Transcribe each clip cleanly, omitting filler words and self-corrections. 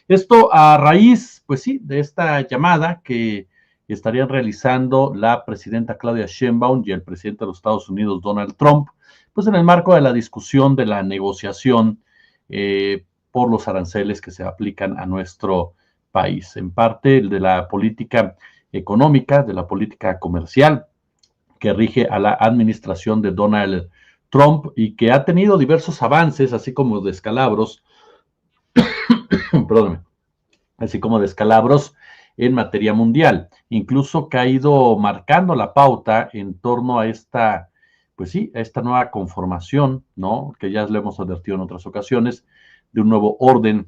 Esto a raíz, pues sí, de esta llamada que estarían realizando la presidenta Claudia Sheinbaum y el presidente de los Estados Unidos, Donald Trump, pues en el marco de la discusión de la negociación por los aranceles que se aplican a nuestro país, en parte de la política económica, de la política comercial que rige a la administración de Donald Trump y que ha tenido diversos avances, así como descalabros, perdóname, así como descalabros en materia mundial, incluso que ha ido marcando la pauta en torno a esta, pues sí, a esta nueva conformación, ¿no? Que ya lo hemos advertido en otras ocasiones, de un nuevo orden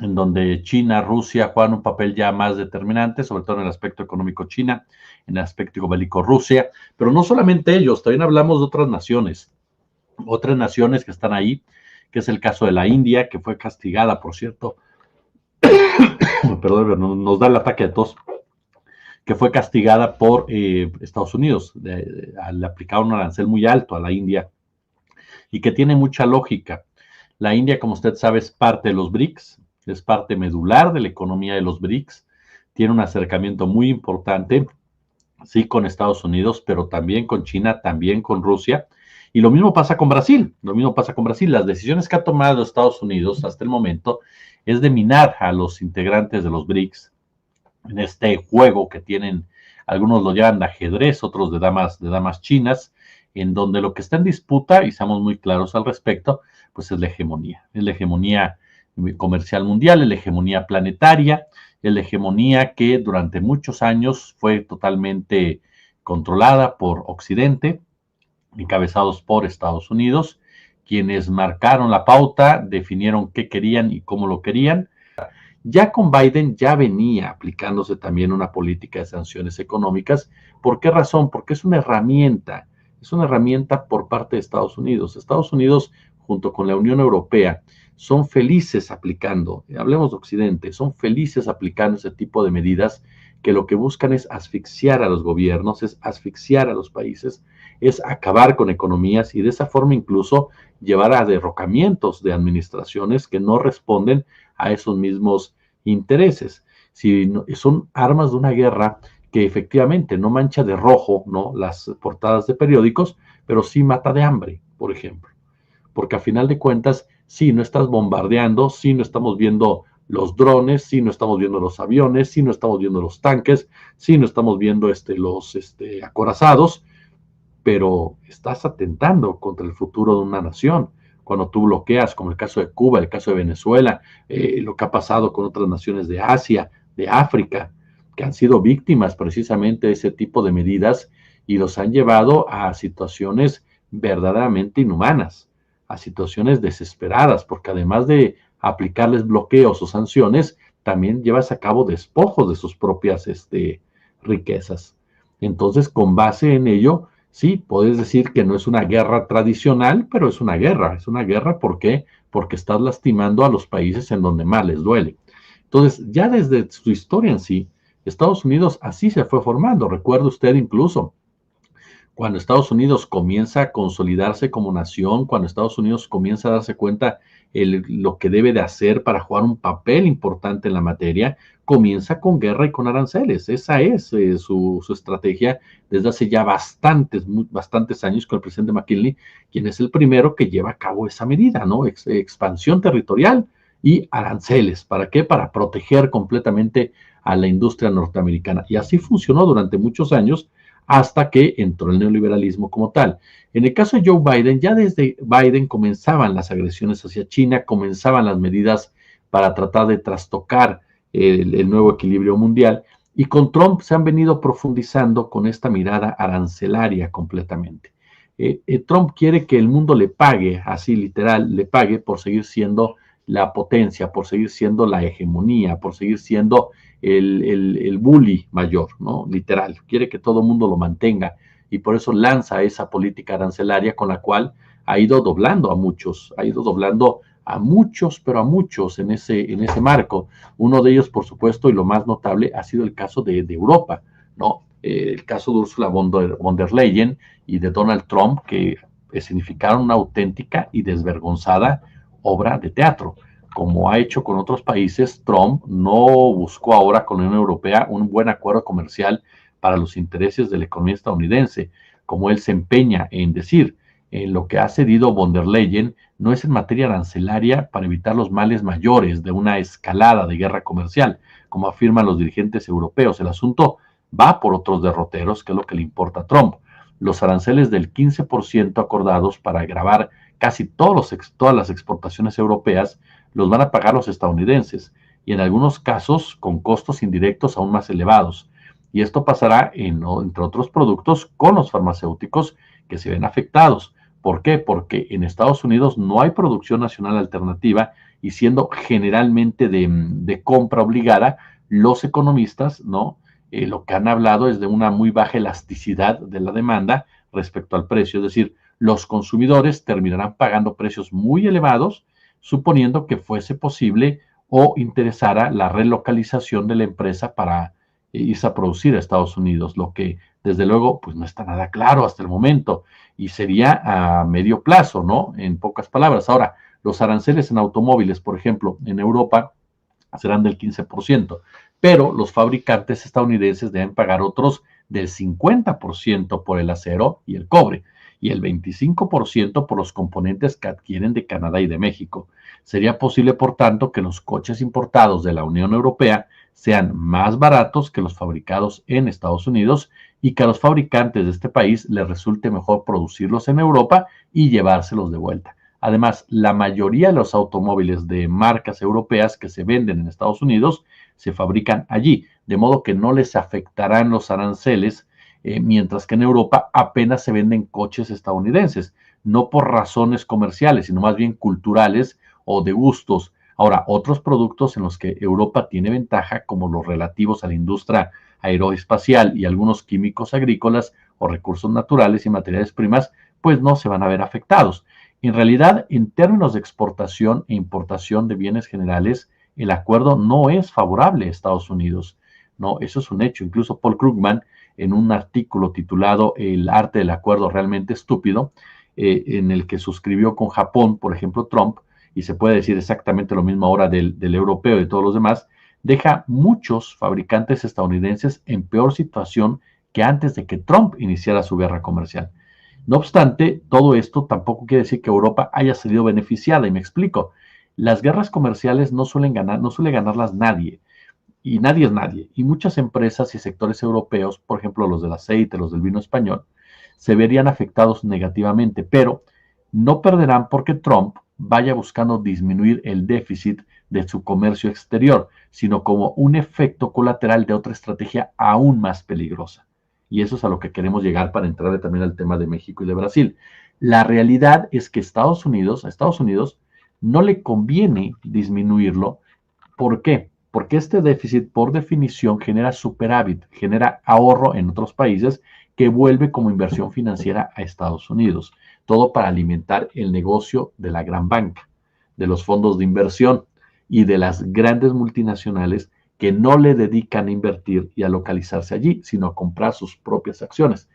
en donde China, Rusia juegan un papel ya más determinante, sobre todo en el aspecto económico China, en el aspecto bélico Rusia, pero no solamente ellos, también hablamos de otras naciones que están ahí, que es el caso de la India, que fue castigada, por cierto, perdón, nos da el ataque de tos, que fue castigada por Estados Unidos al aplicar un arancel muy alto a la India y que tiene mucha lógica. La India, como usted sabe, es parte de los BRICS, es parte medular de la economía de los BRICS, tiene un acercamiento muy importante, sí, con Estados Unidos, pero también con China, también con Rusia. Y lo mismo pasa con Brasil, Las decisiones que ha tomado Estados Unidos hasta el momento es de minar a los integrantes de los BRICS en este juego que tienen, algunos lo llaman de ajedrez, otros de damas chinas, en donde lo que está en disputa, y seamos muy claros al respecto, pues es la hegemonía comercial mundial, es la hegemonía planetaria, es la hegemonía que durante muchos años fue totalmente controlada por Occidente, encabezados por Estados Unidos, quienes marcaron la pauta, definieron qué querían y cómo lo querían. Ya con Biden ya venía aplicándose también una política de sanciones económicas. ¿Por qué razón? Porque es una herramienta por parte de Estados Unidos. Estados Unidos, junto con la Unión Europea, son felices aplicando, hablemos de Occidente, son felices aplicando ese tipo de medidas que lo que buscan es asfixiar a los gobiernos, es asfixiar a los países, es acabar con economías y de esa forma incluso llevar a derrocamientos de administraciones que no responden a esos mismos intereses. Si no, son armas de una guerra que efectivamente no mancha de rojo, ¿no?, las portadas de periódicos, pero sí mata de hambre, por ejemplo. Porque a final de cuentas, sí, no estás bombardeando, sí, no estamos viendo los drones, sí, no estamos viendo los aviones, sí, no estamos viendo los tanques, sí, no estamos viendo los acorazados, pero estás atentando contra el futuro de una nación. Cuando tú bloqueas, como el caso de Cuba, el caso de Venezuela, lo que ha pasado con otras naciones de Asia, de África, que han sido víctimas precisamente de ese tipo de medidas y los han llevado a situaciones verdaderamente inhumanas, a situaciones desesperadas, porque además de aplicarles bloqueos o sanciones, también llevas a cabo despojos de sus propias riquezas. Entonces, con base en ello, sí, puedes decir que no es una guerra tradicional, pero es una guerra. Es una guerra, ¿por qué? Porque estás lastimando a los países en donde más les duele. Entonces, ya desde su historia en sí, Estados Unidos así se fue formando. Recuerda usted incluso cuando Estados Unidos comienza a consolidarse como nación, cuando Estados Unidos comienza a darse cuenta lo que debe de hacer para jugar un papel importante en la materia, comienza con guerra y con aranceles. Esa es su estrategia desde hace ya bastantes años con el presidente McKinley, quien es el primero que lleva a cabo esa medida, ¿no? Expansión territorial y aranceles. ¿Para qué? Para proteger completamente a la industria norteamericana. Y así funcionó durante muchos años, hasta que entró el neoliberalismo como tal. En el caso de Joe Biden, ya desde Biden comenzaban las agresiones hacia China, comenzaban las medidas para tratar de trastocar el nuevo equilibrio mundial, y con Trump se han venido profundizando con esta mirada arancelaria completamente. Trump quiere que el mundo le pague, así literal, le pague por seguir siendo la potencia, por seguir siendo la hegemonía, por seguir siendo el bully mayor, ¿no? Literal, quiere que todo el mundo lo mantenga y por eso lanza esa política arancelaria con la cual ha ido doblando a muchos, pero a muchos en ese marco. Uno de ellos, por supuesto, y lo más notable, ha sido el caso de Europa, ¿no? El caso de Ursula von der Leyen y de Donald Trump, que significaron una auténtica y desvergonzada obra de teatro. como ha hecho con otros países, Trump no buscó ahora con la Unión Europea un buen acuerdo comercial para los intereses de la economía estadounidense, como él se empeña en decir. Lo que ha cedido von der Leyen no es en materia arancelaria para evitar los males mayores de una escalada de guerra comercial, como afirman los dirigentes europeos. El asunto va por otros derroteros, que es lo que le importa a Trump. Los aranceles del 15% acordados para gravar casi todas las exportaciones europeas los van a pagar los estadounidenses y en algunos casos con costos indirectos aún más elevados. Y esto pasará, entre otros productos, con los farmacéuticos que se ven afectados. ¿Por qué? Porque en Estados Unidos no hay producción nacional alternativa y siendo generalmente de compra obligada, los economistas, ¿no? Lo que han hablado es de una muy baja elasticidad de la demanda respecto al precio, es decir, los consumidores terminarán pagando precios muy elevados, suponiendo que fuese posible o interesara la relocalización de la empresa para irse a producir a Estados Unidos, lo que desde luego pues no está nada claro hasta el momento y sería a medio plazo, ¿no? En pocas palabras. Ahora, los aranceles en automóviles, por ejemplo, en Europa serán del 15%, pero los fabricantes estadounidenses deben pagar otros del 50% por el acero y el cobre y el 25% por los componentes que adquieren de Canadá y de México. Sería posible, por tanto, que los coches importados de la Unión Europea sean más baratos que los fabricados en Estados Unidos y que a los fabricantes de este país les resulte mejor producirlos en Europa y llevárselos de vuelta. Además, la mayoría de los automóviles de marcas europeas que se venden en Estados Unidos se fabrican allí, de modo que no les afectarán los aranceles, mientras que en Europa apenas se venden coches estadounidenses, no por razones comerciales, sino más bien culturales o de gustos. Ahora, otros productos en los que Europa tiene ventaja, como los relativos a la industria aeroespacial y algunos químicos agrícolas o recursos naturales y materiales primas, pues no se van a ver afectados. En realidad, en términos de exportación e importación de bienes generales, el acuerdo no es favorable a Estados Unidos. No, eso es un hecho. Incluso Paul Krugman, en un artículo titulado El arte del acuerdo realmente estúpido, en el que suscribió con Japón, por ejemplo, Trump, y se puede decir exactamente lo mismo ahora del europeo y de todos los demás, deja muchos fabricantes estadounidenses en peor situación que antes de que Trump iniciara su guerra comercial. No obstante, todo esto tampoco quiere decir que Europa haya salido beneficiada, y me explico. Las guerras comerciales no suele ganarlas nadie, y nadie es nadie. Y muchas empresas y sectores europeos, por ejemplo los del aceite, los del vino español, se verían afectados negativamente, pero no perderán porque Trump vaya buscando disminuir el déficit de su comercio exterior, sino como un efecto colateral de otra estrategia aún más peligrosa. Y eso es a lo que queremos llegar para entrarle también al tema de México y de Brasil. La realidad es que a Estados Unidos no le conviene disminuirlo. ¿Por qué? Porque este déficit, por definición, genera superávit, genera ahorro en otros países que vuelve como inversión financiera a Estados Unidos. Todo para alimentar el negocio de la gran banca, de los fondos de inversión y de las grandes multinacionales que no le dedican a invertir y a localizarse allí, sino a comprar sus propias acciones.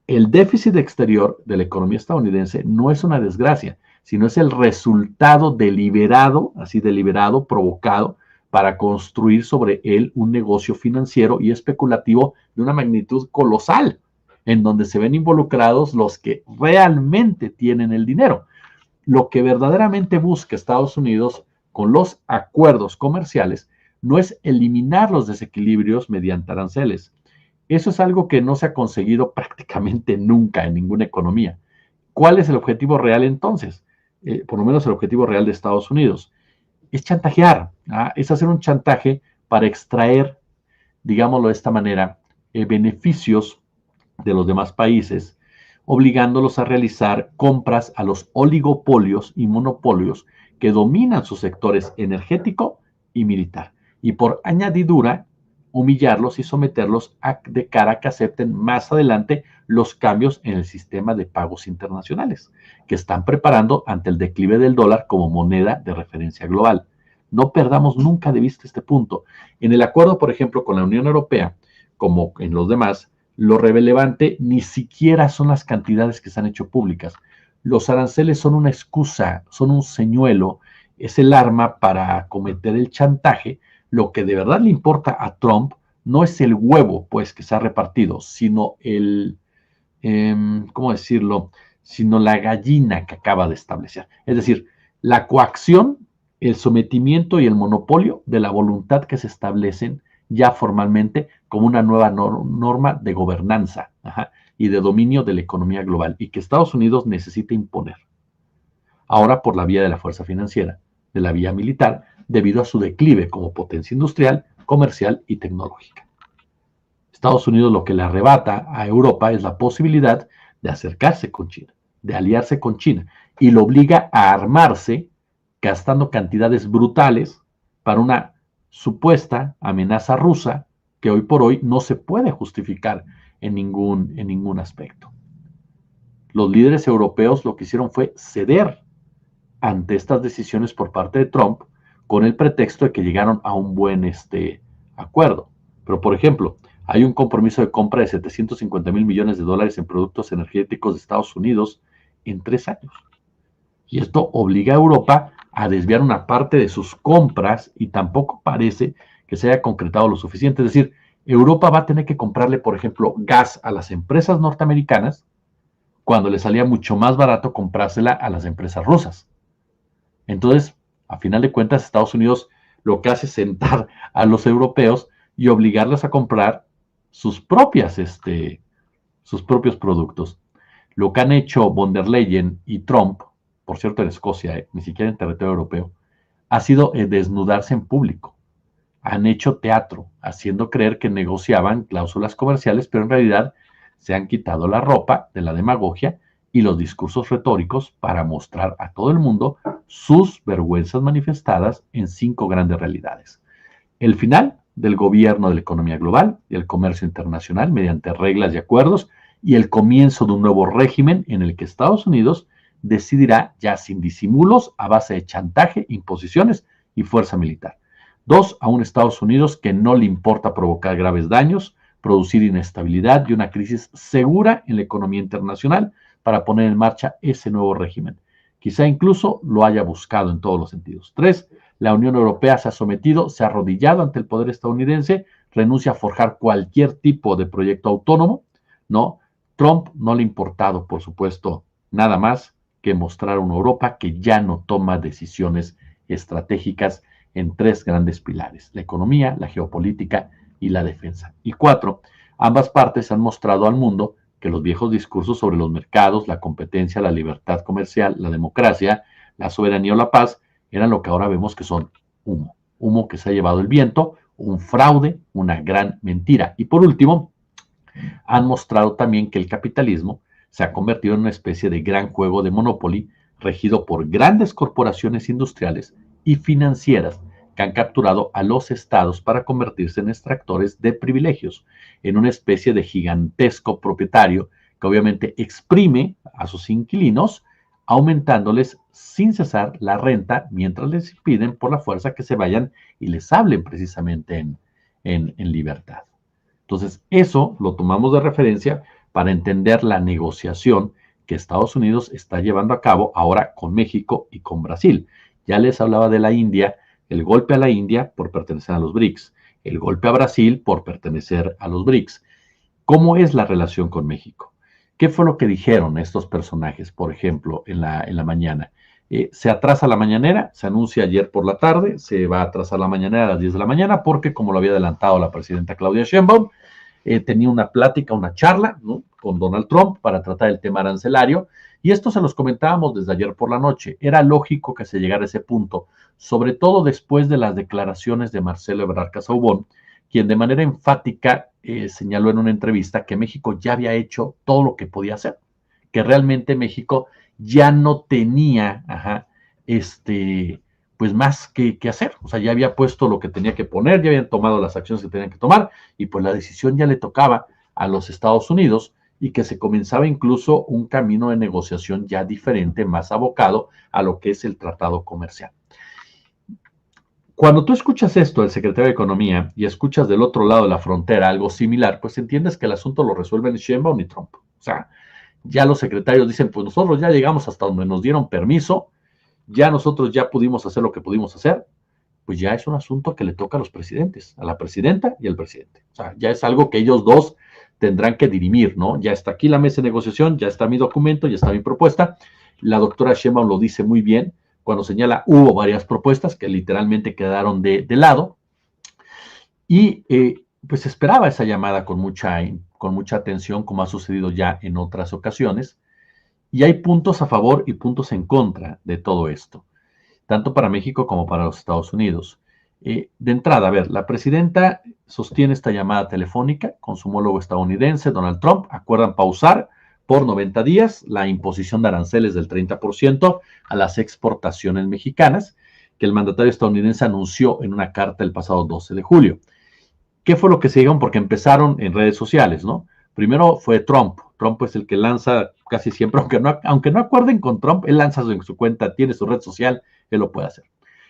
El déficit exterior de la economía estadounidense no es una desgracia, sino es el resultado deliberado, provocado, para construir sobre él un negocio financiero y especulativo de una magnitud colosal, en donde se ven involucrados los que realmente tienen el dinero. Lo que verdaderamente busca Estados Unidos con los acuerdos comerciales no es eliminar los desequilibrios mediante aranceles. Eso es algo que no se ha conseguido prácticamente nunca en ninguna economía. ¿Cuál es el objetivo real entonces? Por lo menos el objetivo real de Estados Unidos. Es chantajear, es hacer un chantaje para extraer, digámoslo de esta manera, beneficios de los demás países, obligándolos a realizar compras a los oligopolios y monopolios que dominan sus sectores energético y militar. Y por añadidura, humillarlos y someterlos de cara a que acepten más adelante los cambios en el sistema de pagos internacionales que están preparando ante el declive del dólar como moneda de referencia global. No perdamos nunca de vista este punto. En el acuerdo, por ejemplo, con la Unión Europea, como en los demás, lo relevante ni siquiera son las cantidades que se han hecho públicas. Los aranceles son una excusa, son un señuelo es el arma para cometer el chantaje. Lo que de verdad le importa a Trump no es el huevo, pues, que se ha repartido, sino ¿cómo decirlo? Sino la gallina que acaba de establecer. Es decir, la coacción, el sometimiento y el monopolio de la voluntad que se establecen ya formalmente como una nueva norma de gobernanza y de dominio de la economía global y que Estados Unidos necesita imponer. Ahora por la vía de la fuerza financiera, de la vía militar, debido a su declive como potencia industrial, comercial y tecnológica. Estados Unidos lo que le arrebata a Europa es la posibilidad de acercarse con China, de aliarse con China, y lo obliga a armarse gastando cantidades brutales para una supuesta amenaza rusa que hoy por hoy no se puede justificar en ningún aspecto. Los líderes europeos lo que hicieron fue ceder ante estas decisiones por parte de Trump con el pretexto de que llegaron a un buen acuerdo. Pero, por ejemplo, hay un compromiso de compra de 750 mil millones de dólares en productos energéticos de Estados Unidos en 3 años. Y esto obliga a Europa a desviar una parte de sus compras y tampoco parece que se haya concretado lo suficiente. Es decir, Europa va a tener que comprarle, por ejemplo, gas a las empresas norteamericanas cuando le salía mucho más barato comprársela a las empresas rusas. Entonces, a final de cuentas, Estados Unidos lo que hace es sentar a los europeos y obligarlos a comprar sus propios productos. Lo que han hecho von der Leyen y Trump, por cierto en Escocia, ni siquiera en territorio europeo, ha sido desnudarse en público. Han hecho teatro, haciendo creer que negociaban cláusulas comerciales, pero en realidad se han quitado la ropa de la demagogia y los discursos retóricos para mostrar a todo el mundo sus vergüenzas manifestadas en 5 grandes realidades. El final del gobierno de la economía global y el comercio internacional mediante reglas y acuerdos y el comienzo de un nuevo régimen en el que Estados Unidos decidirá ya sin disimulos a base de chantaje, imposiciones y fuerza militar. 2, a un Estados Unidos que no le importa provocar graves daños, producir inestabilidad y una crisis segura en la economía internacional para poner en marcha ese nuevo régimen. Quizá incluso lo haya buscado en todos los sentidos. 3, la Unión Europea se ha sometido, se ha arrodillado ante el poder estadounidense, renuncia a forjar cualquier tipo de proyecto autónomo, ¿no? Trump no le ha importado, por supuesto, nada más que mostrar a una Europa que ya no toma decisiones estratégicas en 3 grandes pilares: la economía, la geopolítica y la defensa. Y 4, ambas partes han mostrado al mundo que los viejos discursos sobre los mercados, la competencia, la libertad comercial, la democracia, la soberanía o la paz eran lo que ahora vemos que son humo. Humo que se ha llevado el viento, un fraude, una gran mentira. Y por último, han mostrado también que el capitalismo se ha convertido en una especie de gran juego de Monopoly regido por grandes corporaciones industriales y financieras que han capturado a los estados para convertirse en extractores de privilegios, en una especie de gigantesco propietario que obviamente exprime a sus inquilinos, aumentándoles sin cesar la renta mientras les piden por la fuerza que se vayan y les hablen precisamente en libertad. Entonces, eso lo tomamos de referencia para entender la negociación que Estados Unidos está llevando a cabo ahora con México y con Brasil. Ya les hablaba de la India, el golpe a la India por pertenecer a los BRICS, el golpe a Brasil por pertenecer a los BRICS. ¿Cómo es la relación con México? ¿Qué fue lo que dijeron estos personajes, por ejemplo, en la mañana? Se atrasa la mañanera, se anuncia ayer por la tarde, se va a atrasar la mañanera a las 10 de la mañana porque, como lo había adelantado la presidenta Claudia Sheinbaum, tenía una plática, una charla, ¿no?, con Donald Trump para tratar el tema arancelario, y esto se los comentábamos desde ayer por la noche. Era lógico que se llegara a ese punto, sobre todo después de las declaraciones de Marcelo Ebrard Casaubon, quien de manera enfática señaló en una entrevista que México ya había hecho todo lo que podía hacer, que realmente México ya no tenía pues más que hacer. O sea, ya había puesto lo que tenía que poner, ya habían tomado las acciones que tenían que tomar, y pues la decisión ya le tocaba a los Estados Unidos, y que se comenzaba incluso un camino de negociación ya diferente, más abocado a lo que es el tratado comercial. Cuando tú escuchas esto del secretario de Economía y escuchas del otro lado de la frontera algo similar, pues entiendes que el asunto lo resuelven Sheinbaum y Trump. O sea, ya los secretarios dicen, pues nosotros ya llegamos hasta donde nos dieron permiso, ya nosotros ya pudimos hacer lo que pudimos hacer, pues ya es un asunto que le toca a los presidentes, a la presidenta y al presidente. O sea, ya es algo que ellos dos tendrán que dirimir, ¿no? Ya está aquí la mesa de negociación, ya está mi documento, ya está mi propuesta. La doctora Sheinbaum lo dice muy bien cuando señala, hubo varias propuestas que literalmente quedaron de lado, y pues esperaba esa llamada con mucha atención, como ha sucedido ya en otras ocasiones, y hay puntos a favor y puntos en contra de todo esto, tanto para México como para los Estados Unidos. De entrada, a ver, la presidenta sostiene esta llamada telefónica con su homólogo estadounidense, Donald Trump. Acuerdan pausar por 90 días la imposición de aranceles del 30% a las exportaciones mexicanas, que el mandatario estadounidense anunció en una carta el pasado 12 de julio. ¿Qué fue lo que se dijeron? Porque empezaron en redes sociales, ¿no? Primero fue Trump. Trump es el que lanza casi siempre, aunque no acuerden con Trump, él lanza en su cuenta, tiene su red social, él lo puede hacer.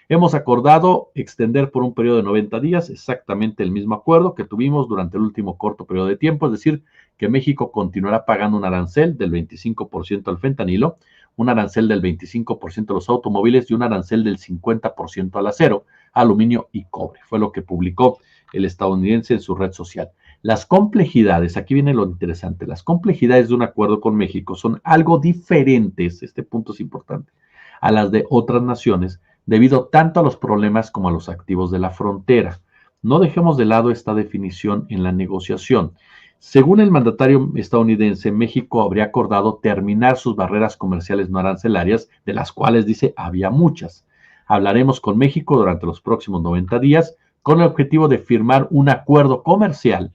Hemos acordado extender por un periodo de 90 días exactamente el mismo acuerdo que tuvimos durante el último corto periodo de tiempo, es decir, que México continuará pagando un arancel del 25% al fentanilo, un arancel del 25% a los automóviles y un arancel del 50% al acero, aluminio y cobre. Fue lo que publicó el estadounidense en su red social. Las complejidades, aquí viene lo interesante, las complejidades de un acuerdo con México son algo diferentes, este punto es importante, a las de otras naciones, debido tanto a los problemas como a los activos de la frontera. No dejemos de lado esta definición en la negociación. Según el mandatario estadounidense, México habría acordado terminar sus barreras comerciales no arancelarias, de las cuales dice había muchas. Hablaremos con México durante los próximos 90 días con el objetivo de firmar un acuerdo comercial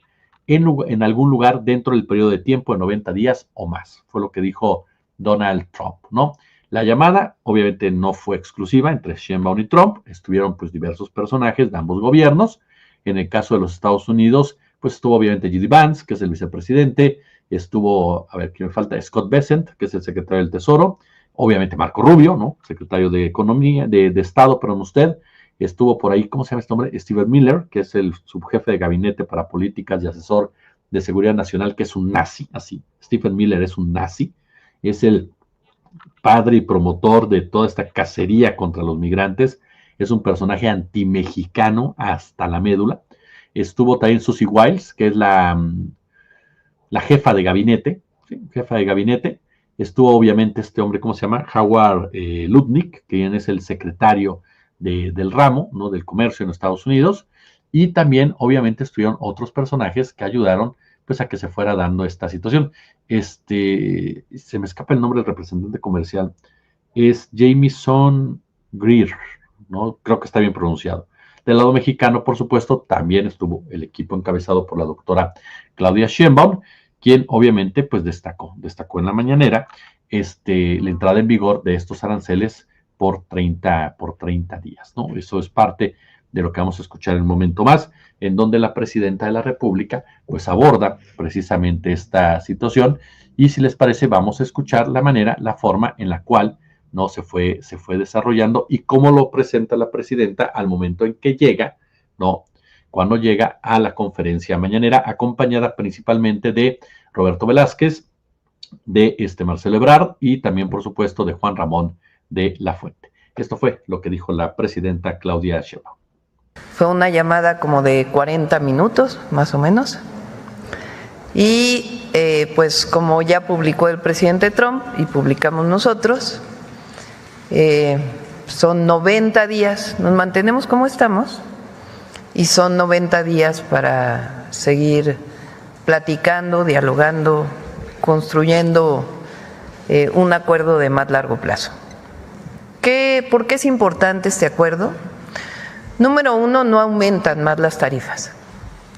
en algún lugar dentro del periodo de tiempo de 90 días o más. Fue lo que dijo Donald Trump, ¿no? La llamada obviamente no fue exclusiva entre Sheinbaum y Trump, estuvieron pues diversos personajes de ambos gobiernos. En el caso de los Estados Unidos, pues estuvo obviamente J.D. Vance, que es el vicepresidente, estuvo, a ver, ¿quién me falta? Scott Bessent, que es el secretario del Tesoro, obviamente Marco Rubio, ¿no? Secretario de Economía, de Estado, perdón usted, estuvo por ahí, ¿cómo se llama este hombre? Steven Miller, que es el subjefe de gabinete para políticas y asesor de seguridad nacional, que es un nazi, así. Stephen Miller es un nazi, es el padre y promotor de toda esta cacería contra los migrantes, es un personaje antimexicano hasta la médula. Estuvo también Susie Wiles, que es la jefa de gabinete, ¿sí? Jefa de gabinete. Estuvo obviamente este hombre, ¿cómo se llama? Howard Lutnick, que es el secretario del ramo, ¿no? Del comercio en Estados Unidos, y también obviamente estuvieron otros personajes que ayudaron pues a que se fuera dando esta situación. Se me escapa el nombre del representante comercial, es Jamieson Greer, ¿no? Creo que está bien pronunciado. Del lado mexicano, por supuesto, también estuvo el equipo encabezado por la doctora Claudia Sheinbaum, quien obviamente pues destacó en la mañanera la entrada en vigor de estos aranceles por 30 días, ¿no? Eso es parte de lo que vamos a escuchar en un momento más, en donde la presidenta de la República pues aborda precisamente esta situación, y si les parece vamos a escuchar la forma en la cual no se fue desarrollando y cómo lo presenta la presidenta al momento en que llega, ¿no? Cuando llega a la conferencia mañanera, acompañada principalmente de Roberto Velázquez, de Marcelo Ebrard y también, por supuesto, de Juan Ramón de la Fuente. Esto fue lo que dijo la presidenta Claudia Sheinbaum. Fue una llamada como de 40 minutos, más o menos. Y pues como ya publicó el presidente Trump y publicamos nosotros, son 90 días, nos mantenemos como estamos, y son 90 días para seguir platicando, dialogando, construyendo un acuerdo de más largo plazo. ¿Por qué es importante este acuerdo? Número uno, no aumentan más las tarifas.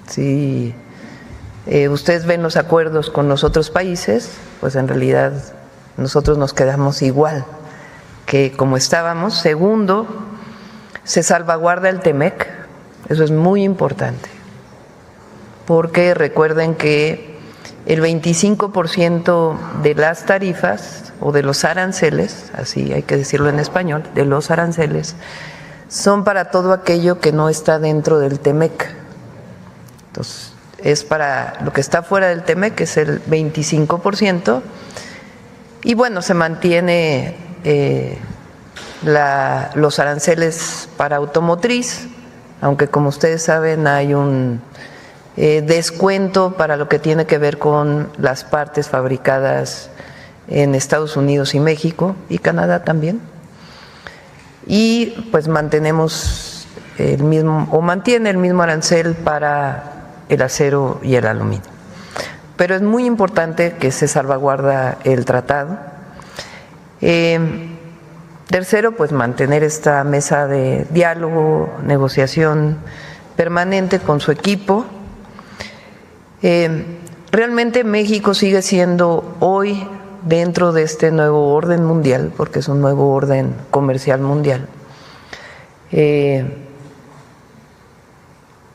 Si ustedes ven los acuerdos con los otros países, pues en realidad nosotros nos quedamos igual que como estábamos. Segundo, se salvaguarda el TEMEC, eso es muy importante, porque recuerden que el 25% de las tarifas o de los aranceles, así hay que decirlo en español, de los aranceles, son para todo aquello que no está dentro del TEMEC. Entonces, es para lo que está fuera del TEMEC, que es el 25%, y bueno, se mantiene los aranceles para automotriz, aunque como ustedes saben hay un descuento para lo que tiene que ver con las partes fabricadas en Estados Unidos y México y Canadá también. Y pues mantenemos el mismo, o mantiene el mismo arancel para el acero y el aluminio. Pero es muy importante que se salvaguarda el tratado. Tercero, pues mantener esta mesa de diálogo, negociación permanente con su equipo. Realmente México sigue siendo hoy, dentro de este nuevo orden mundial, porque es un nuevo orden comercial mundial,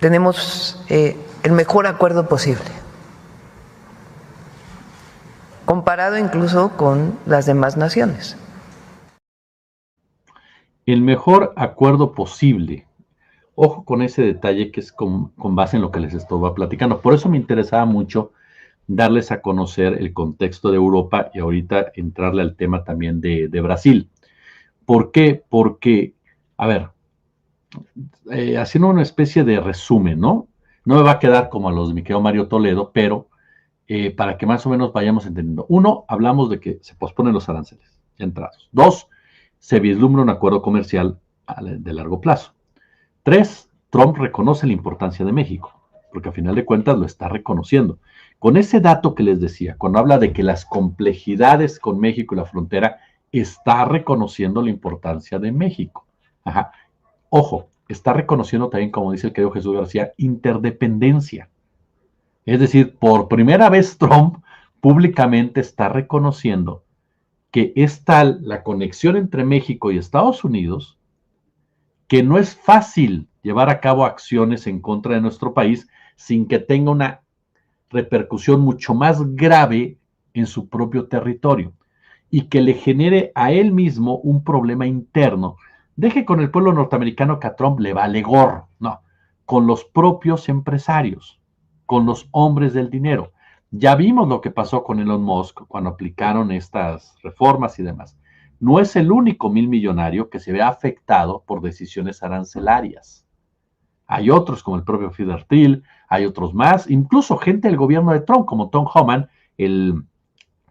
tenemos el mejor acuerdo posible, comparado incluso con las demás naciones. El mejor acuerdo posible. Ojo con ese detalle que es con base en lo que les estaba platicando. Por eso me interesaba mucho darles a conocer el contexto de Europa y ahorita entrarle al tema también de Brasil. ¿Por qué? Porque, a ver, haciendo una especie de resumen, ¿no? No me va a quedar como a los de mi querido Mario Toledo, pero para que más o menos vayamos entendiendo. Uno, hablamos de que se posponen los aranceles ya entrados. Dos, se vislumbra un acuerdo comercial de largo plazo. Tres, Trump reconoce la importancia de México, porque a final de cuentas lo está reconociendo. Con ese dato que les decía, cuando habla de que las complejidades con México y la frontera, está reconociendo la importancia de México. Ajá. Ojo, está reconociendo también, como dice el querido Jesús García, interdependencia. Es decir, por primera vez Trump públicamente está reconociendo que es tal la conexión entre México y Estados Unidos que no es fácil llevar a cabo acciones en contra de nuestro país sin que tenga una repercusión mucho más grave en su propio territorio y que le genere a él mismo un problema interno. Deje con el pueblo norteamericano que a Trump le vale gorro, no, con los propios empresarios, con los hombres del dinero. Ya vimos lo que pasó con Elon Musk cuando aplicaron estas reformas y demás. No es el único millonario que se ve afectado por decisiones arancelarias. Hay otros como el propio Peter Thiel, hay otros más, incluso gente del gobierno de Trump como Tom Homan, el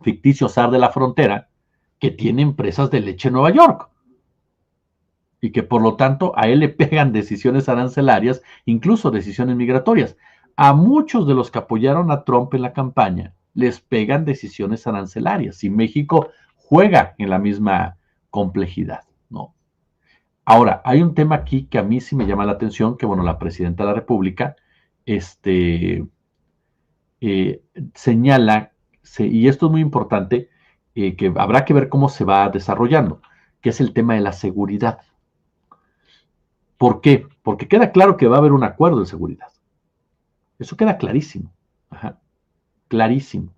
ficticio zar de la frontera, que tiene empresas de leche en Nueva York y que por lo tanto a él le pegan decisiones arancelarias, incluso decisiones migratorias. A muchos de los que apoyaron a Trump en la campaña les pegan decisiones arancelarias y México juega en la misma complejidad, ¿no? Ahora, hay un tema aquí que a mí sí me llama la atención, que bueno, la presidenta de la República señala, y esto es muy importante, que habrá que ver cómo se va desarrollando, que es el tema de la seguridad. ¿Por qué? Porque queda claro que va a haber un acuerdo de seguridad. Eso queda clarísimo. Ajá, clarísimo.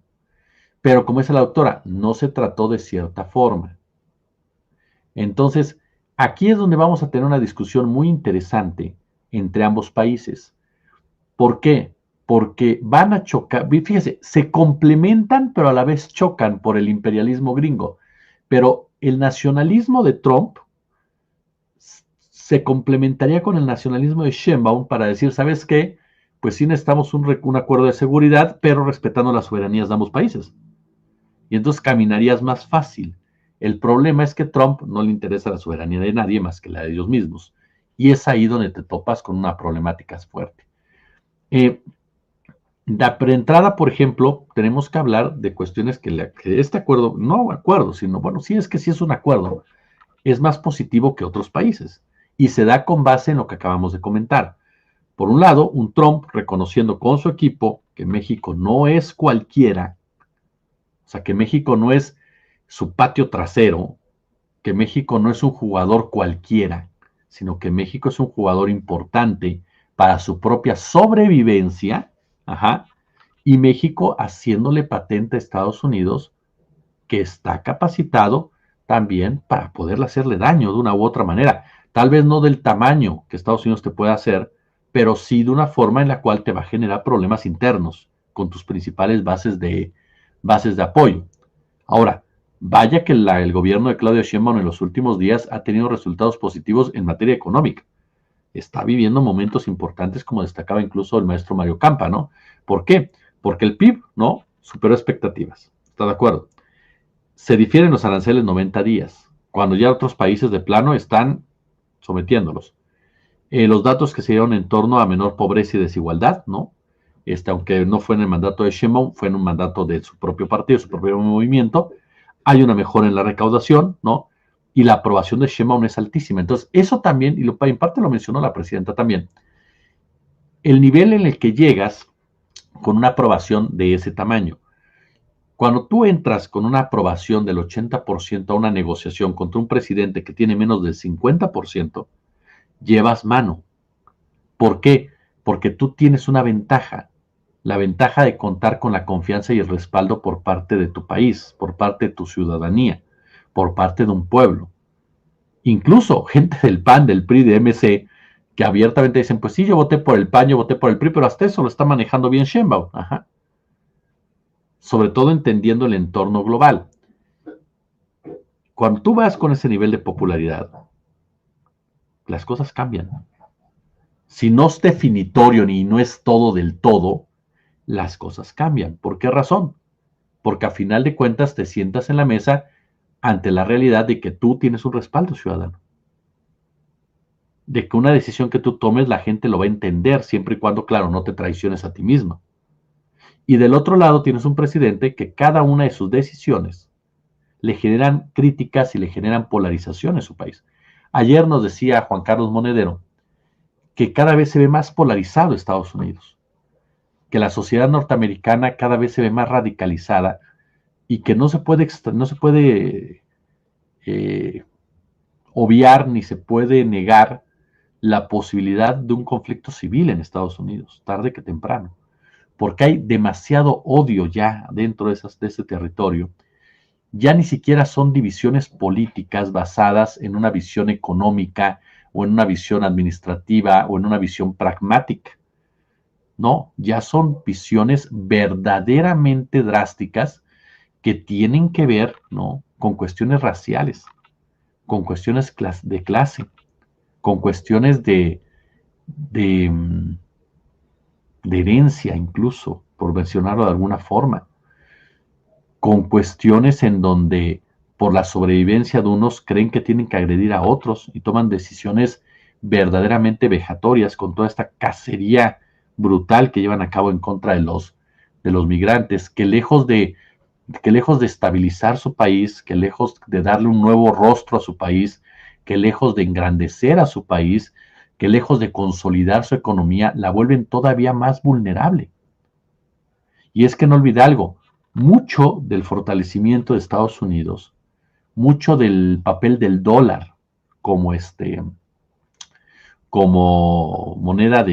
Pero como dice la doctora, no se trató de cierta forma. Entonces, aquí es donde vamos a tener una discusión muy interesante entre ambos países. ¿Por qué? Porque van a chocar, fíjese, se complementan, pero a la vez chocan por el imperialismo gringo. Pero el nacionalismo de Trump se complementaría con el nacionalismo de Sheinbaum para decir, ¿sabes qué? Pues sí necesitamos un acuerdo de seguridad, pero respetando las soberanías de ambos países. Y entonces caminarías más fácil. El problema es que a Trump no le interesa la soberanía de nadie más que la de ellos mismos. Y es ahí donde te topas con una problemática fuerte. De entrada, por ejemplo, tenemos que hablar de cuestiones que este acuerdo, no acuerdo, sino, bueno, sí es que sí es un acuerdo, es más positivo que otros países. Y se da con base en lo que acabamos de comentar. Por un lado, un Trump reconociendo con su equipo que México no es cualquiera, o sea, que México no es su patio trasero, que México no es un jugador cualquiera, sino que México es un jugador importante para su propia sobrevivencia, y México haciéndole patente a Estados Unidos que está capacitado también para poderle hacerle daño de una u otra manera. Tal vez no del tamaño que Estados Unidos te puede hacer, pero sí de una forma en la cual te va a generar problemas internos con tus principales bases de apoyo. Ahora, Vaya que el gobierno de Claudia Sheinbaum en los últimos días ha tenido resultados positivos en materia económica. Está viviendo momentos importantes, como destacaba incluso el maestro Mario Campa, ¿no? ¿Por qué? Porque el PIB, ¿no? Superó expectativas. ¿Está de acuerdo? Se difieren los aranceles 90 días, cuando ya otros países de plano están sometiéndolos. Los datos que se dieron en torno a menor pobreza y desigualdad, ¿no? Aunque no fue en el mandato de Sheinbaum, fue en un mandato de su propio partido, su propio movimiento, hay una mejora en la recaudación, ¿no? Y la aprobación de Sheinbaum es altísima. Entonces, eso también, y en parte lo mencionó la presidenta también, el nivel en el que llegas con una aprobación de ese tamaño. Cuando tú entras con una aprobación del 80% a una negociación contra un presidente que tiene menos del 50%, llevas mano. ¿Por qué? Porque tú tienes una ventaja, la ventaja de contar con la confianza y el respaldo por parte de tu país, por parte de tu ciudadanía, por parte de un pueblo. Incluso gente del PAN, del PRI, de MC, que abiertamente dicen, pues sí, yo voté por el PAN, yo voté por el PRI, pero hasta eso lo está manejando bien Sheinbaum. Ajá. Sobre todo entendiendo el entorno global. Cuando tú vas con ese nivel de popularidad, las cosas cambian. Si no es definitorio ni no es todo del todo, las cosas cambian. ¿Por qué razón? Porque a final de cuentas te sientas en la mesa ante la realidad de que tú tienes un respaldo ciudadano. De que una decisión que tú tomes la gente lo va a entender siempre y cuando, claro, no te traiciones a ti mismo. Y del otro lado tienes un presidente que cada una de sus decisiones le generan críticas y le generan polarización en su país. Ayer nos decía Juan Carlos Monedero que cada vez se ve más polarizado Estados Unidos, que la sociedad norteamericana cada vez se ve más radicalizada y que no se puede obviar ni se puede negar la posibilidad de un conflicto civil en Estados Unidos, tarde que temprano, porque hay demasiado odio ya dentro de ese territorio. Ya ni siquiera son divisiones políticas basadas en una visión económica o en una visión administrativa o en una visión pragmática. No, ya son visiones verdaderamente drásticas que tienen que ver, ¿no?, con cuestiones raciales, con cuestiones de clase, con cuestiones de, de herencia incluso, por mencionarlo de alguna forma, con cuestiones en donde por la sobrevivencia de unos creen que tienen que agredir a otros y toman decisiones verdaderamente vejatorias con toda esta cacería brutal que llevan a cabo en contra de los migrantes, que lejos de estabilizar su país, que lejos de darle un nuevo rostro a su país, que lejos de engrandecer a su país, que lejos de consolidar su economía, la vuelven todavía más vulnerable. Y es que no olvide algo, mucho del fortalecimiento de Estados Unidos, mucho del papel del dólar como como moneda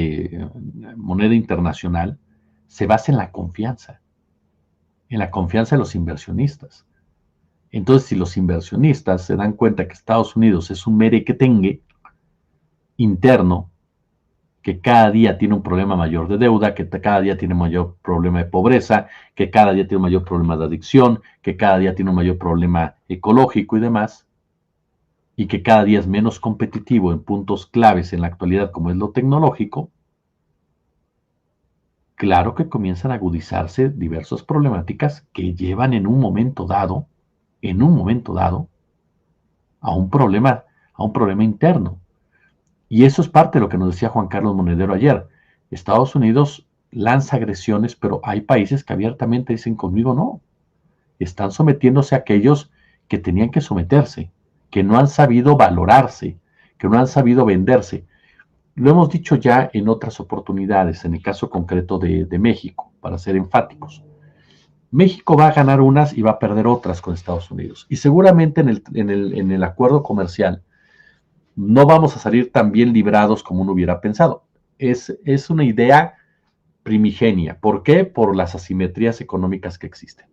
internacional, se basa en la confianza de los inversionistas. Entonces, si los inversionistas se dan cuenta que Estados Unidos es un merequetengue interno, que cada día tiene un problema mayor de deuda, que cada día tiene mayor problema de pobreza, que cada día tiene un mayor problema de adicción, que cada día tiene un mayor problema ecológico y demás, y que cada día es menos competitivo en puntos claves en la actualidad como es lo tecnológico, claro que comienzan a agudizarse diversas problemáticas que llevan en un momento dado, a un problema interno. Y eso es parte de lo que nos decía Juan Carlos Monedero ayer. Estados Unidos lanza agresiones, pero hay países que abiertamente dicen conmigo no. Están sometiéndose a aquellos que tenían que someterse, que no han sabido valorarse, que no han sabido venderse. Lo hemos dicho ya en otras oportunidades, en el caso concreto de México, para ser enfáticos. México va a ganar unas y va a perder otras con Estados Unidos. Y seguramente en el acuerdo comercial no vamos a salir tan bien librados como uno hubiera pensado. Es una idea primigenia. ¿Por qué? Por las asimetrías económicas que existen.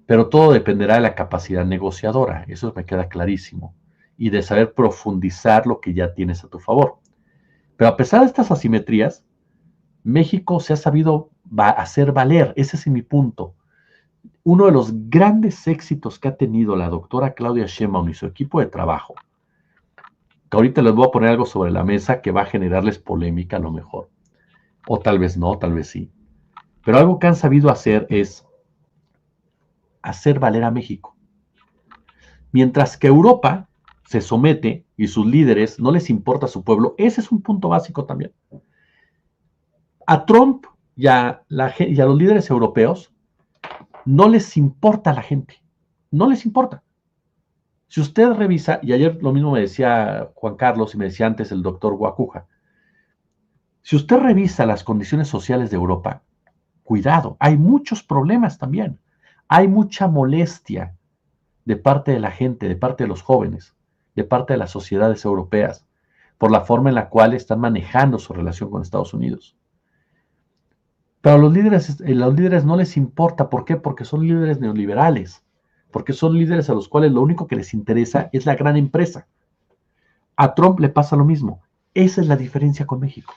Pero todo dependerá de la capacidad negociadora, eso me queda clarísimo, y de saber profundizar lo que ya tienes a tu favor. Pero a pesar de estas asimetrías, México se ha sabido hacer valer, ese es mi punto. Uno de los grandes éxitos que ha tenido la doctora Claudia Sheinbaum y su equipo de trabajo, que ahorita les voy a poner algo sobre la mesa que va a generarles polémica a lo mejor, o tal vez no, tal vez sí, pero algo que han sabido hacer es hacer valer a México. Mientras que Europa se somete y sus líderes no les importa a su pueblo, ese es un punto básico también. A Trump y a los líderes europeos no les importa la gente, no les importa. Si usted revisa, y ayer lo mismo me decía Juan Carlos y me decía antes el doctor Guacuja, si usted revisa las condiciones sociales de Europa, cuidado, hay muchos problemas también, hay mucha molestia de parte de la gente, de parte de los jóvenes, de parte de las sociedades europeas, por la forma en la cual están manejando su relación con Estados Unidos. Pero a los líderes no les importa. ¿Por qué? Porque son líderes neoliberales, porque son líderes a los cuales lo único que les interesa es la gran empresa. A Trump le pasa lo mismo. Esa es la diferencia con México.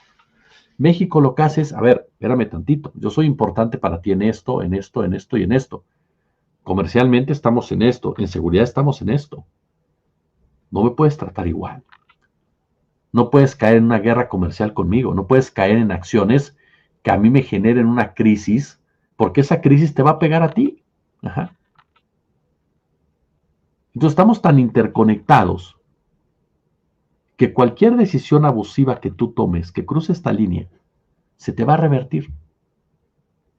México lo que hace es, a ver, espérame tantito, yo soy importante para ti en esto, en esto, en esto y en esto. Comercialmente estamos en esto, en seguridad estamos en esto. No me puedes tratar igual. No puedes caer en una guerra comercial conmigo, no puedes caer en acciones que a mí me generen una crisis, porque esa crisis te va a pegar a ti. Ajá. Entonces estamos tan interconectados que cualquier decisión abusiva que tú tomes, que cruce esta línea, se te va a revertir.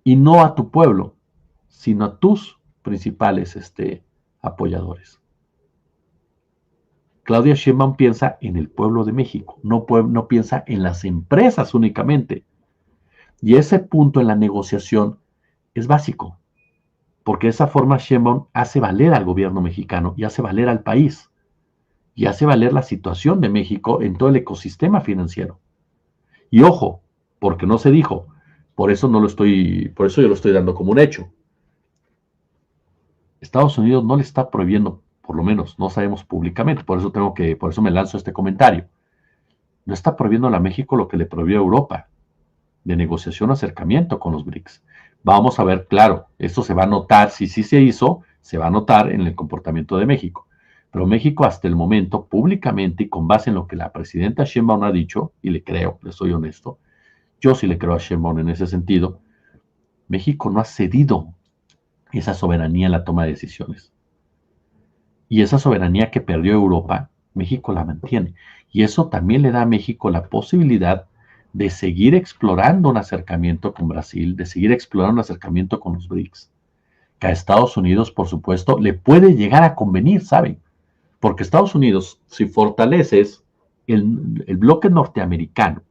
Y no a tu pueblo, sino a tus principales apoyadores. Claudia Sheinbaum piensa en el pueblo de México, no piensa en las empresas únicamente. Y ese punto en la negociación es básico, porque de esa forma Sheinbaum hace valer al gobierno mexicano y hace valer al país, y hace valer la situación de México en todo el ecosistema financiero. Y ojo, porque no se dijo, por eso yo lo estoy dando como un hecho. Estados Unidos no le está prohibiendo, por lo menos no sabemos públicamente, por eso me lanzo este comentario. No está prohibiendo a México lo que le prohibió a Europa, de negociación o acercamiento con los BRICS. Vamos a ver, claro, esto se va a notar, si sí se hizo, se va a notar en el comportamiento de México. Pero México hasta el momento, públicamente y con base en lo que la presidenta Sheinbaum ha dicho, y le creo, le soy honesto, yo sí le creo a Sheinbaum en ese sentido, México no ha cedido esa soberanía en la toma de decisiones. Y esa soberanía que perdió Europa, México la mantiene. Y eso también le da a México la posibilidad de seguir explorando un acercamiento con Brasil, de seguir explorando un acercamiento con los BRICS, que a Estados Unidos, por supuesto, le puede llegar a convenir, ¿saben? Porque Estados Unidos, si fortaleces el bloque norteamericano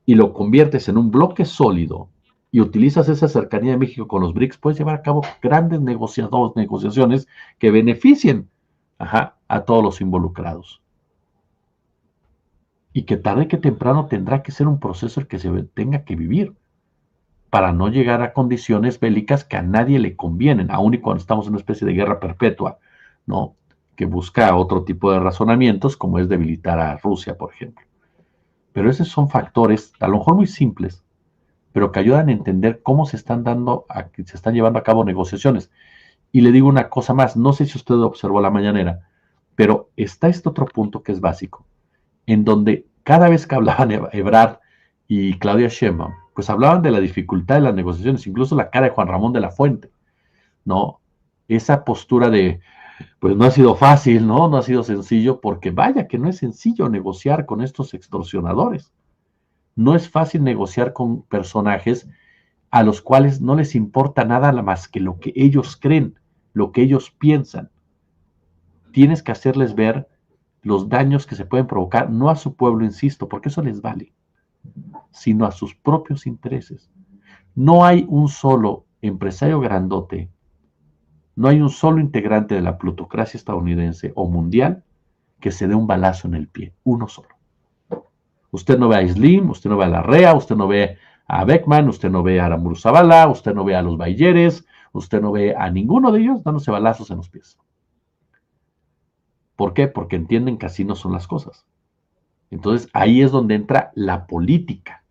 y lo conviertes en un bloque sólido y utilizas esa cercanía de México con los BRICS, puedes llevar a cabo grandes negociaciones que beneficien a todos los involucrados. Y que tarde que temprano tendrá que ser un proceso el que se tenga que vivir para no llegar a condiciones bélicas que a nadie le convienen, aun y cuando estamos en una especie de guerra perpetua, ¿no? Que busca otro tipo de razonamientos, como es debilitar a Rusia, por ejemplo. Pero esos son factores, a lo mejor muy simples, pero que ayudan a entender cómo se están llevando a cabo negociaciones. Y le digo una cosa más, no sé si usted observó la mañanera, pero está este otro punto que es básico, en donde cada vez que hablaban Ebrard y Claudia Sheinbaum, pues hablaban de la dificultad de las negociaciones, incluso la cara de Juan Ramón de la Fuente, ¿no? Esa postura de, pues no ha sido fácil, ¿no? No ha sido sencillo, porque vaya que no es sencillo negociar con estos extorsionadores. No es fácil negociar con personajes a los cuales no les importa nada más que lo que ellos creen, lo que ellos piensan. Tienes que hacerles ver los daños que se pueden provocar, no a su pueblo, insisto, porque eso les vale, sino a sus propios intereses. No hay un solo empresario grandote, no hay un solo integrante de la plutocracia estadounidense o mundial que se dé un balazo en el pie, uno solo. Usted no ve a Slim, usted no ve a Larrea, usted no ve a Beckman, usted no ve a Aramburu Zavala, usted no ve a los Bayeres, usted no ve a ninguno de ellos dándose balazos en los pies. ¿Por qué? Porque entienden que así no son las cosas. Entonces ahí es donde entra la política.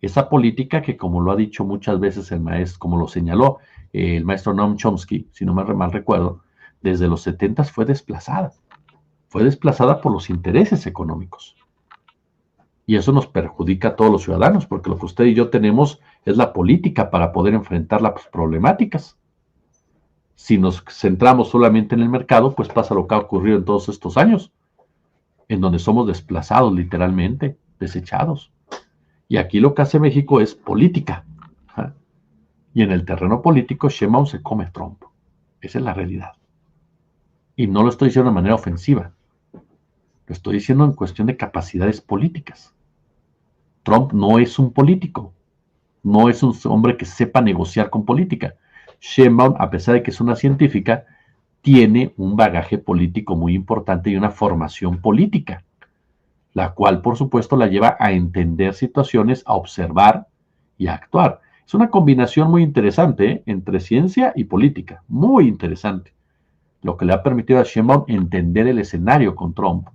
Esa política que, como lo ha dicho muchas veces el maestro, como lo señaló el maestro Noam Chomsky, si no mal recuerdo, desde los 70 fue desplazada. Fue desplazada por los intereses económicos. Y eso nos perjudica a todos los ciudadanos, porque lo que usted y yo tenemos es la política para poder enfrentar las problemáticas. Si nos centramos solamente en el mercado, pues pasa lo que ha ocurrido en todos estos años, en donde somos desplazados literalmente, desechados. Y aquí lo que hace México es política. Y en el terreno político, Sheinbaum se come a Trump. Esa es la realidad. Y no lo estoy diciendo de manera ofensiva. Lo estoy diciendo en cuestión de capacidades políticas. Trump no es un político. No es un hombre que sepa negociar con política. Sheinbaum, a pesar de que es una científica, tiene un bagaje político muy importante y una formación política, la cual, por supuesto, la lleva a entender situaciones, a observar y a actuar. Es una combinación muy interesante entre ciencia y política, muy interesante, lo que le ha permitido a Sheinbaum entender el escenario con Trump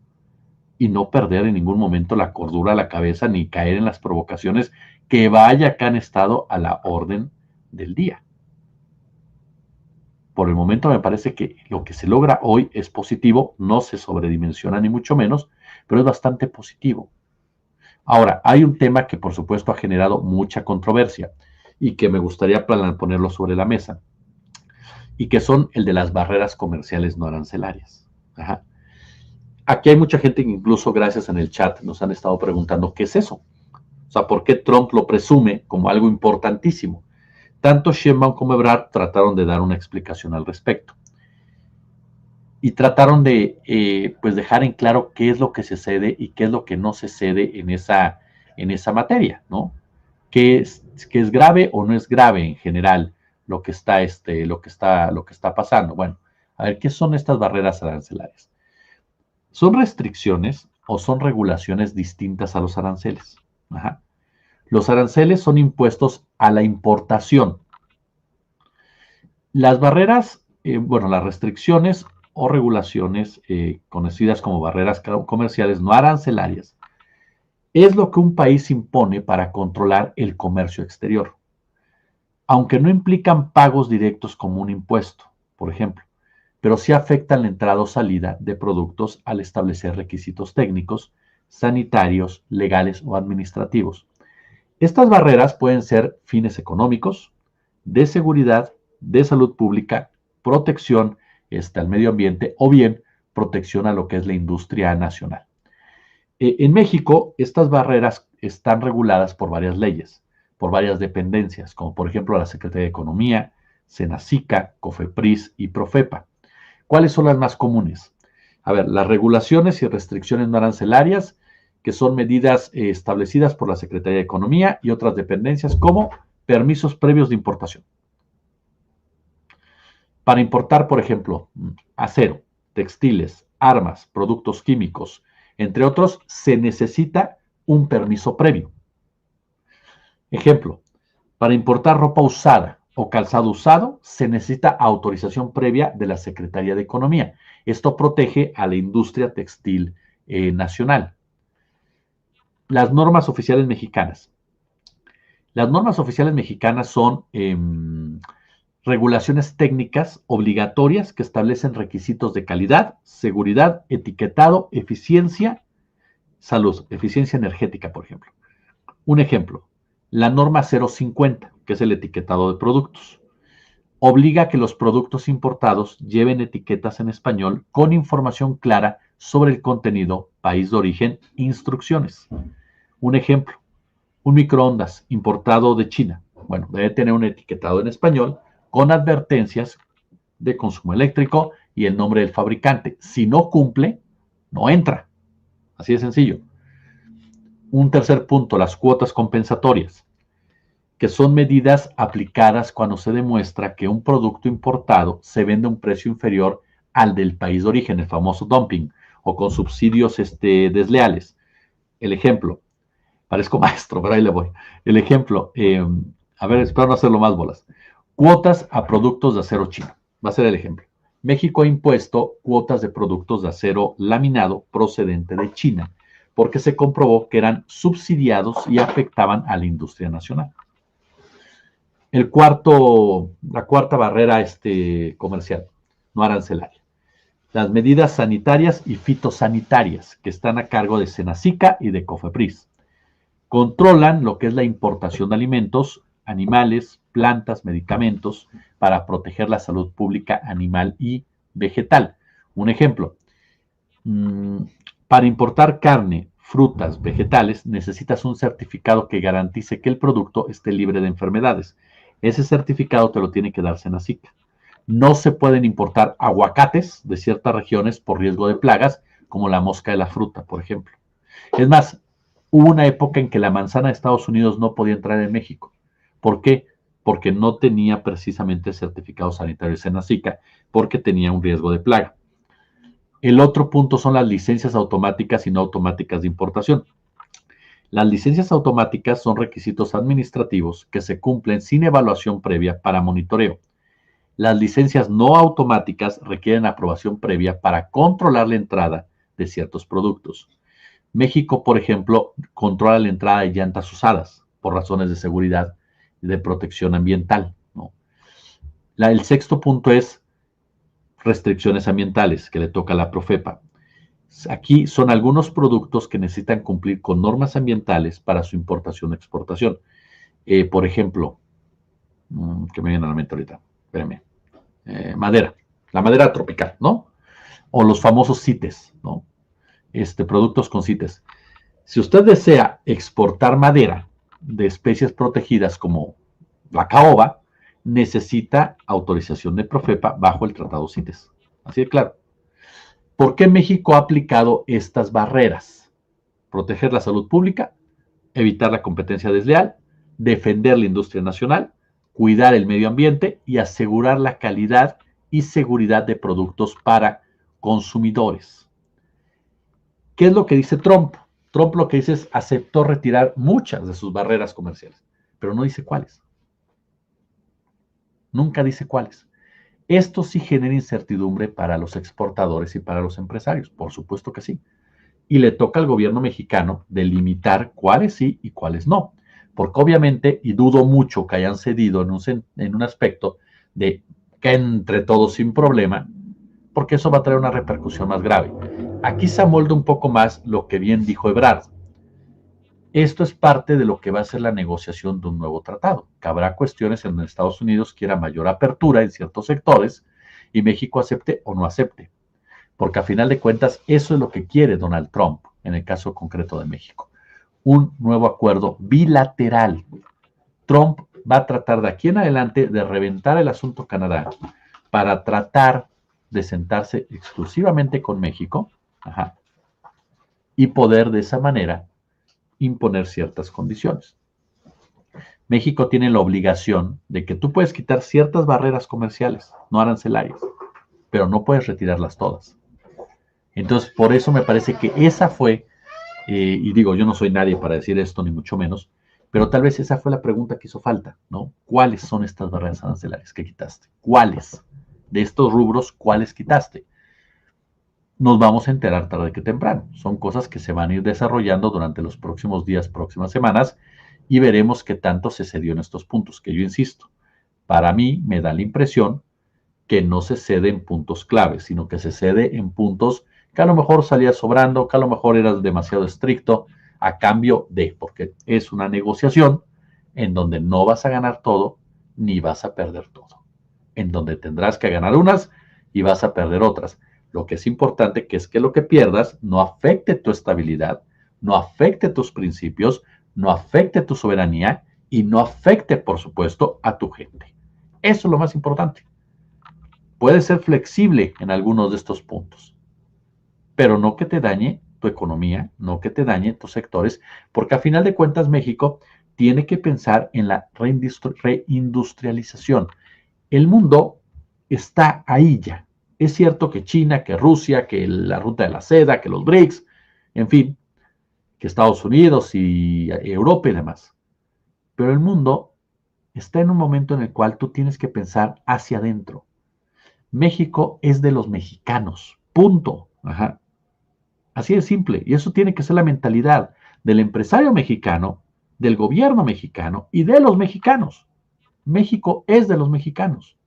y no perder en ningún momento la cordura a la cabeza ni caer en las provocaciones que vaya que han estado a la orden del día. Por el momento me parece que lo que se logra hoy es positivo, no se sobredimensiona ni mucho menos, pero es bastante positivo. Ahora, hay un tema que por supuesto ha generado mucha controversia y que me gustaría ponerlo sobre la mesa, y que son el de las barreras comerciales no arancelarias. Ajá. Aquí hay mucha gente que incluso gracias en el chat nos han estado preguntando qué es eso. O sea, ¿por qué Trump lo presume como algo importantísimo? Tanto Sheinbaum como Ebrard trataron de dar una explicación al respecto. Y trataron de pues dejar en claro qué es lo que se cede y qué es lo que no se cede en esa materia, ¿no? ¿Qué es grave o no es grave en general lo que está pasando? Bueno, a ver, ¿qué son estas barreras arancelarias? ¿Son restricciones o son regulaciones distintas a los aranceles? Ajá. Los aranceles son impuestos a la importación. Las barreras, las restricciones o regulaciones conocidas como barreras comerciales no arancelarias, es lo que un país impone para controlar el comercio exterior, aunque no implican pagos directos como un impuesto, por ejemplo, pero sí afectan la entrada o salida de productos al establecer requisitos técnicos, sanitarios, legales o administrativos. Estas barreras pueden ser fines económicos, de seguridad, de salud pública, protección al medio ambiente o bien protección a lo que es la industria nacional. En México, estas barreras están reguladas por varias leyes, por varias dependencias, como por ejemplo la Secretaría de Economía, Senacica, Cofepris y Profepa. ¿Cuáles son las más comunes? A ver, las regulaciones y restricciones no arancelarias, que son medidas establecidas por la Secretaría de Economía y otras dependencias como permisos previos de importación. Para importar, por ejemplo, acero, textiles, armas, productos químicos, entre otros, se necesita un permiso previo. Ejemplo, para importar ropa usada o calzado usado, se necesita autorización previa de la Secretaría de Economía. Esto protege a la industria textil nacional. Las normas oficiales mexicanas. Las normas oficiales mexicanas son regulaciones técnicas obligatorias que establecen requisitos de calidad, seguridad, etiquetado, eficiencia, salud, eficiencia energética, por ejemplo. Un ejemplo, la norma 050, que es el etiquetado de productos, obliga a que los productos importados lleven etiquetas en español con información clara sobre el contenido, país de origen, instrucciones. Un ejemplo, un microondas importado de China, bueno, debe tener un etiquetado en español con advertencias de consumo eléctrico y el nombre del fabricante. Si no cumple, no entra. Así de sencillo. Un tercer punto, las cuotas compensatorias, que son medidas aplicadas cuando se demuestra que un producto importado se vende a un precio inferior al del país de origen, el famoso dumping, o con subsidios desleales. El ejemplo, parezco maestro, pero ahí le voy. El ejemplo, a ver, espero no hacerlo más bolas. Cuotas a productos de acero chino. Va a ser el ejemplo. México ha impuesto cuotas de productos de acero laminado procedente de China, porque se comprobó que eran subsidiados y afectaban a la industria nacional. La cuarta barrera comercial, no arancelaria. Las medidas sanitarias y fitosanitarias que están a cargo de Senacica y de Cofepris. Controlan lo que es la importación de alimentos, animales, plantas, medicamentos para proteger la salud pública animal y vegetal. Un ejemplo, para importar carne, frutas, vegetales, necesitas un certificado que garantice que el producto esté libre de enfermedades. Ese certificado te lo tiene que dar Senacica. No se pueden importar aguacates de ciertas regiones por riesgo de plagas, como la mosca de la fruta, por ejemplo. Es más, hubo una época en que la manzana de Estados Unidos no podía entrar en México. ¿Por qué? Porque no tenía precisamente el certificado sanitario de Senacica, porque tenía un riesgo de plaga. El otro punto son las licencias automáticas y no automáticas de importación. Las licencias automáticas son requisitos administrativos que se cumplen sin evaluación previa para monitoreo. Las licencias no automáticas requieren aprobación previa para controlar la entrada de ciertos productos. México, por ejemplo, controla la entrada de llantas usadas por razones de seguridad y de protección ambiental, ¿no? El sexto punto es restricciones ambientales que le toca a la Profepa. Aquí son algunos productos que necesitan cumplir con normas ambientales para su importación o exportación. Por ejemplo, que me viene a la mente ahorita, espérame, madera, la madera tropical, ¿no? O los famosos CITES, ¿no? Productos con CITES. Si usted desea exportar madera de especies protegidas como la caoba, necesita autorización de Profepa bajo el Tratado CITES. Así de claro. ¿Por qué México ha aplicado estas barreras? Proteger la salud pública, evitar la competencia desleal, defender la industria nacional, cuidar el medio ambiente y asegurar la calidad y seguridad de productos para consumidores. ¿Qué es lo que dice Trump? Trump lo que dice es aceptó retirar muchas de sus barreras comerciales, pero no dice cuáles. Nunca dice cuáles. Esto sí genera incertidumbre para los exportadores y para los empresarios, por supuesto que sí. Y le toca al gobierno mexicano delimitar cuáles sí y cuáles no. Porque obviamente, y dudo mucho que hayan cedido en un aspecto de que entre todos sin problema, porque eso va a traer una repercusión más grave. Aquí se amolda un poco más lo que bien dijo Ebrard. Esto es parte de lo que va a ser la negociación de un nuevo tratado, que habrá cuestiones en donde Estados Unidos quiera mayor apertura en ciertos sectores y México acepte o no acepte. Porque a final de cuentas eso es lo que quiere Donald Trump, en el caso concreto de México. Un nuevo acuerdo bilateral. Trump va a tratar de aquí en adelante de reventar el asunto Canadá para tratar de sentarse exclusivamente con México, y poder de esa manera imponer ciertas condiciones. México tiene la obligación de que tú puedes quitar ciertas barreras comerciales, no arancelarias, pero no puedes retirarlas todas. Entonces, por eso me parece que esa fue, y digo, yo no soy nadie para decir esto, ni mucho menos, pero tal vez esa fue la pregunta que hizo falta, ¿no? ¿Cuáles son estas barreras arancelarias que quitaste? ¿Cuáles? De estos rubros, ¿cuáles quitaste? Nos vamos a enterar tarde que temprano. Son cosas que se van a ir desarrollando durante los próximos días, próximas semanas, y veremos qué tanto se cedió en estos puntos, que yo insisto, para mí me da la impresión que no se cede en puntos claves, sino que se cede en puntos que a lo mejor salías sobrando, que a lo mejor eras demasiado estricto, a cambio de, porque es una negociación en donde no vas a ganar todo, ni vas a perder todo, en donde tendrás que ganar unas y vas a perder otras. Lo que es importante que es que lo que pierdas no afecte tu estabilidad, no afecte tus principios, no afecte tu soberanía y no afecte, por supuesto, a tu gente. Eso es lo más importante. Puede ser flexible en algunos de estos puntos, pero no que te dañe tu economía, no que te dañe tus sectores, porque a final de cuentas México tiene que pensar en la reindustrialización. El mundo está ahí ya. Es cierto que China, que Rusia, que la ruta de la seda, que los BRICS, en fin, que Estados Unidos y Europa y demás. Pero el mundo está en un momento en el cual tú tienes que pensar hacia adentro. México es de los mexicanos, punto. Así de simple. Y eso tiene que ser la mentalidad del empresario mexicano, del gobierno mexicano y de los mexicanos. México es de los mexicanos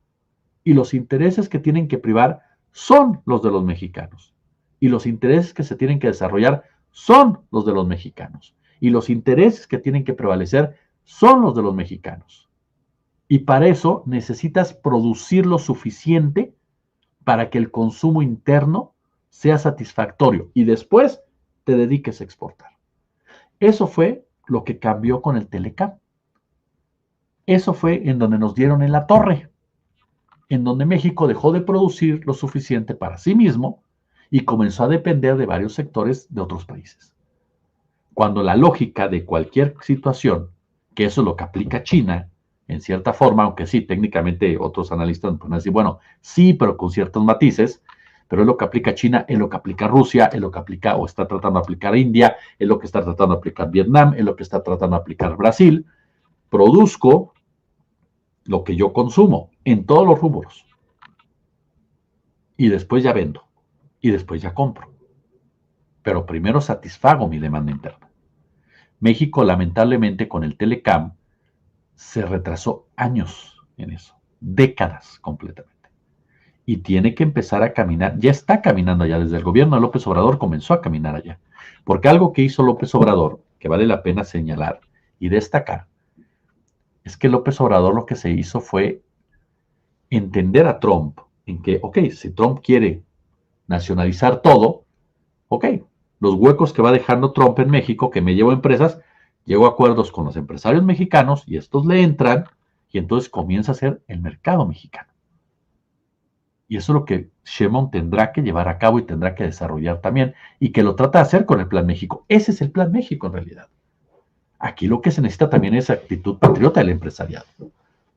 y los intereses que tienen que privar son los de los mexicanos y los intereses que se tienen que desarrollar son los de los mexicanos y los intereses que tienen que prevalecer son los de los mexicanos. Y para eso necesitas producir lo suficiente para que el consumo interno sea satisfactorio y después te dediques a exportar. Eso fue lo que cambió con el Telecam. Eso fue en donde nos dieron en la torre, en donde México dejó de producir lo suficiente para sí mismo y comenzó a depender de varios sectores de otros países. Cuando la lógica de cualquier situación, que eso es lo que aplica China, en cierta forma, aunque sí, técnicamente otros analistas pueden decir, bueno, sí, pero con ciertos matices, pero es lo que aplica China, es lo que aplica Rusia, es lo que aplica o está tratando de aplicar India, es lo que está tratando de aplicar Vietnam, es lo que está tratando de aplicar Brasil. Produzco lo que yo consumo en todos los rubros y después ya vendo y después ya compro. Pero primero satisfago mi demanda interna. México, lamentablemente, con el Telecam, se retrasó años en eso, décadas completamente. Y tiene que empezar a caminar, ya está caminando allá, desde el gobierno de López Obrador comenzó a caminar allá. Porque algo que hizo López Obrador, que vale la pena señalar y destacar, es que López Obrador lo que se hizo fue entender a Trump en que, ok, si Trump quiere nacionalizar todo, ok, los huecos que va dejando Trump en México, que me llevo a empresas, llego a acuerdos con los empresarios mexicanos y estos le entran y entonces comienza a ser el mercado mexicano. Y eso es lo que Sheinbaum tendrá que llevar a cabo y tendrá que desarrollar también y que lo trata de hacer con el Plan México. Ese es el Plan México en realidad. Aquí lo que se necesita también es actitud patriota del empresariado.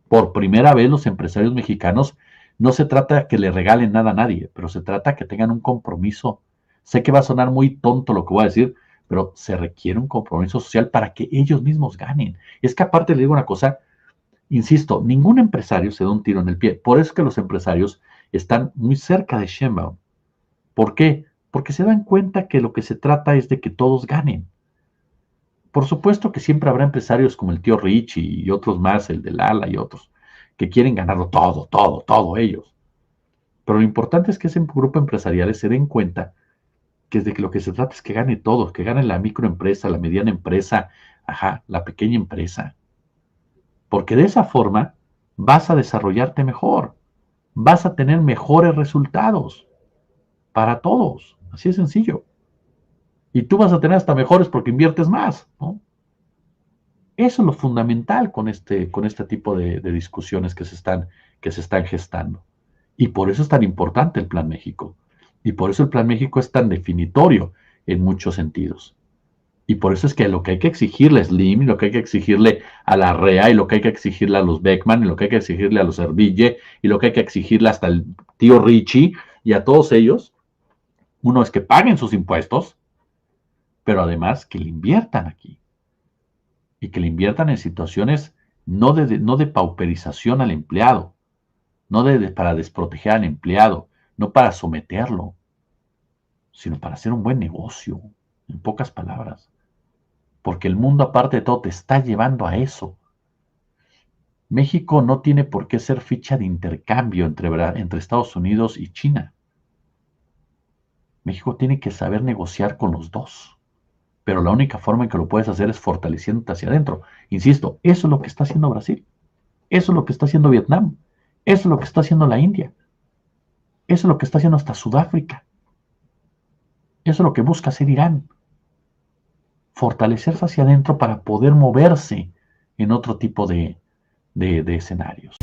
Por primera vez los empresarios mexicanos no se trata que le regalen nada a nadie, pero se trata que tengan un compromiso. Sé que va a sonar muy tonto lo que voy a decir, pero se requiere un compromiso social para que ellos mismos ganen. Es que aparte le digo una cosa, insisto, ningún empresario se da un tiro en el pie. Por eso es que los empresarios están muy cerca de Sheinbaum. ¿Por qué? Porque se dan cuenta que lo que se trata es de que todos ganen. Por supuesto que siempre habrá empresarios como el tío Rich y otros más, el de Lala y otros, que quieren ganarlo todo ellos. Pero lo importante es que ese grupo empresarial se den cuenta que es de que lo que se trata es que gane todos, que gane la microempresa, la mediana empresa, la pequeña empresa. Porque de esa forma vas a desarrollarte mejor, vas a tener mejores resultados para todos. Así de sencillo. Y tú vas a tener hasta mejores porque inviertes más, ¿no? Eso es lo fundamental con este tipo de discusiones que se están gestando. Y por eso es tan importante el Plan México. Y por eso el Plan México es tan definitorio en muchos sentidos. Y por eso es que lo que hay que exigirle a Slim, y lo que hay que exigirle a la REA, y lo que hay que exigirle a los Beckman, y lo que hay que exigirle a los Serville, y lo que hay que exigirle hasta el tío Richie, y a todos ellos, uno es que paguen sus impuestos, pero además que le inviertan aquí. Y que le inviertan en situaciones no de pauperización al empleado, no para desproteger al empleado, no para someterlo, sino para hacer un buen negocio, en pocas palabras. Porque el mundo, aparte de todo, te está llevando a eso. México no tiene por qué ser ficha de intercambio entre Estados Unidos y China. México tiene que saber negociar con los dos. Pero la única forma en que lo puedes hacer es fortaleciéndote hacia adentro. Insisto, eso es lo que está haciendo Brasil. Eso es lo que está haciendo Vietnam. Eso es lo que está haciendo la India. Eso es lo que está haciendo hasta Sudáfrica. Eso es lo que busca hacer Irán. Fortalecerse hacia adentro para poder moverse en otro tipo de escenarios.